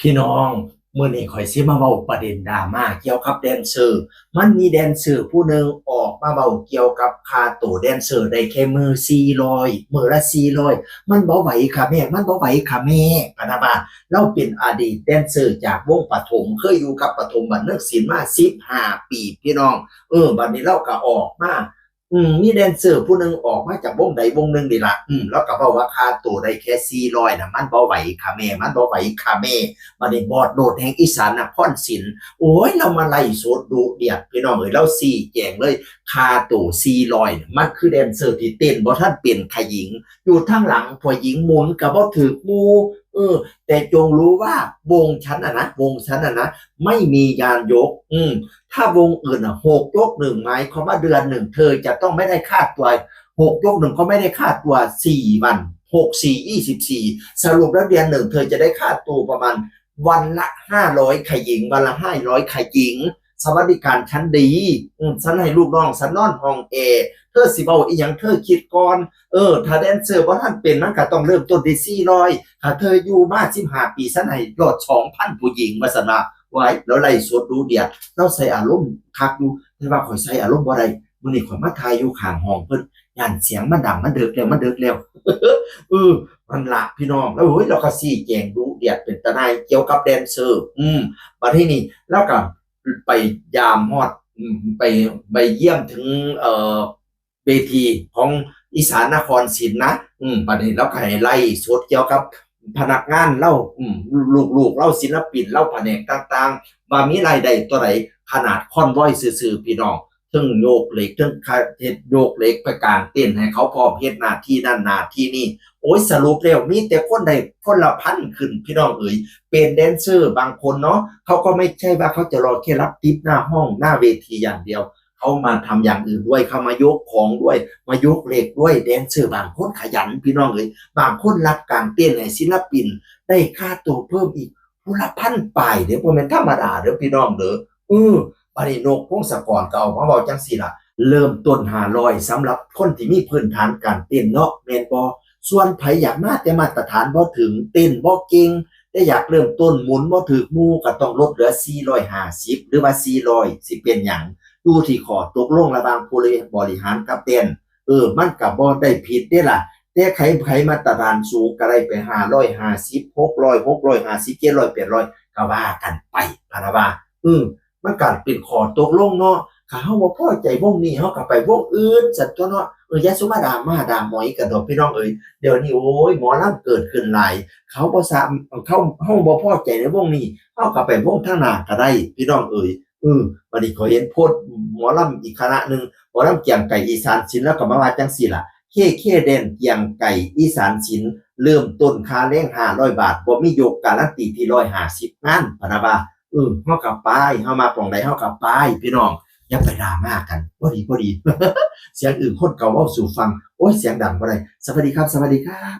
พี่น้องมื้อนี้ข่อยสิมาเว้าประเด็นดราม่าเกี่ยวกับแดนเซอร์มันมีแดนเซอร์ผู้หนึ่งออกมาเว้าเกี่ยวกับค่าตั๋วแดนเซอร์ได้แค่มื้อละ400มันบ่ไหวค่ะแม่มันบ่ไหวค่ะแม่พะนะว่าเราเป็นอดีตแดนเซอร์จากวงปฐมเคยอยู่กับปฐมบันเทิงศิลป์มา15ปีพี่น้องบัดนี้เราก็ออกมามีแดนเซอร์ผู้หนึ่งออกมาจากวงใดวงหนึ่งนี่ล่ะแล้วก็เว้าว่าค่าตั๋วได้แค่400น่ะมันบ่ไหวค่ะแม่มันบ่ไหวค่ะแม่ บัดนี้บอดโดดแห่งอีสานนครศรีโอ้ยเรามาไล่สดดุเดือดพี่น้องเอ้ยเราสี่แจงเลยคาตู่400เนี่ยมันคือแดนเซอร์ที่เต้นบ่ทันเป็นขยิงอยู่ทางหลังผู้หญิงหมุนก็บ่ถึกหมู่แต่จงรู้ว่าวงฉันน่ะนะวงฉันน่ะนะไม่มียานยกถ้าวงอื่นน่ะ6ยก1หมายความว่าเดือนหนึ่งเธอจะต้องไม่ได้ค่าตัว6ยก1ก็ไม่ได้ค่าตัว4วัน6 4 24สรุปแล้วเดือนหนึ่งเธอจะได้ค่าตัวประมาณ วันละ500ขยิงวันละ500ขยิงสวัสดิการชั้นดีฉันให้ลูกน้องฉันนอนห้องแอร์เธอสิเว้าอีหยังเธอคิดก่อนถ้าแดนเซอร์บ่ทันเป็นมันก็ต้องเริ่มต้นที่400ถ้าเธออยู่มา15ปีฉันให้ยอด 2,000 ผู้หญิงว่าซั่นว่าไว้แล้วไล่สดดูเดือดเราใส่อารมณ์คักอยู่แต่ว่าข่อยใส่อารมณ์บ่ได้มื้อนี้ข่อยมาถ่ายอยู่ข้างห้องเพิ่นย้านเสียงมันดังมันดึกแล้วเออ มันละพี่น้องแล้วเฮ้ยเราก็ซี่แจงดูเดียดเป็นตาหนายเกี่ยวกับแดนเซอร์บัดทีนี้แล้วก็ไปยามฮอดไปเยี่ยมถึงเวทีของอีสานนครศรีนะบัดนี้แล้วก็ให้ไล่สดเกี่ยวกับพนักงานเล่าลูกๆเล่าศิลปินเล่าแผนกต่างๆว่ามีรายได้ตัวไหนขนาดคอนวอยซื่อๆพี่น้องถึงโยกเหล็กถึงเฮ็ดโยกเหล็กไปกลางเต้นให้เขาพร้อมเฮ็ดหน้าที่นั่นหน้าที่นี่ โอ้ยสรุปแล้วมีแต่คนใดคนละพันขึ้นพี่น้องเอ๋ยเป็นแดนเซอร์บางคนเนาะเขาก็ไม่ใช่ว่าเขาจะรอแค่รับทิปหน้าห้องหน้าเวทีอย่างเดียวเขามาทำอย่างอื่นด้วยเขามายกของด้วยมายกเหล็กด้วยแดนเซอร์บางคนขยันพี่น้องเอ๋ยบางคนรับการเต้นให้ศิลปินได้ค่าตัวเพิ่มอีกผู้ละพันปลายเดี๋ยวบ่แม่นธรรมดาเด้อพี่น้องเด้อบัดนี้นกพงศกรก็เอามาเว้าจังซี่ล่ะเริ่มต้น500สำหรับคนที่มีพื้นฐานการเต้นเนาะแม่นบ่ ส่วนไผอยากมาแต่มาตรฐานบ่ถึงเต้นบ่เก่งแต่อยากเริ่มต้นหมุนบ่ถึกหมู่ก็ต้องลดเหลือ450หรือว่า400สิเป็นหยังอยู่ที่ข้อตกลงระหว่างผู้บริหารกับเต้นมันก็บ่ได้ผิดเดะล่ะแต่ไผมาตรฐานสูงก็ได้ไป550 600 650 700 800ก็ว่ากันไปพะนะว่ามันก็เป็นข้อตกลงเนาะถ้าเฮาบ่พอใจวงนี้เฮาก็ไปวงอื่นซั้นตั่วเนาะอย่าสุมาด่าหมอยกันดอกพี่น้องเอ๋ยเดี๋ยวนี้โอ้ยหมอลำเกิดขึ้นหลายเขาบ่ซ้ำเขาเฮาบ่พอใจในวงนี้เฮาก็ไปวงทางหน้าก็ได้พี่น้องเอ๋ยบัดนี้ข้อยเห็นโพสต์หมอลำอีกคณะหนึ่งหมอลำเกียงไก่อีสานศิลป์แล้วก็มาว่าจังซี่ล่ะเคแดนเกียงไก่อีสานศิลป์เริ่มต้นค่าแรง500บาทบ่มียกการันตีที่150งานพะนะว่าเฮาก็ไปเฮามาปองใดเฮาก็ไปพี่น้องอย่าไปดราม่ากันบ่ดี เสียงอื่นคนเก่าเว้าสู่ฟังโอ้ยเสียงดังบ่ได้สวัสดีครับสวัสดีครับ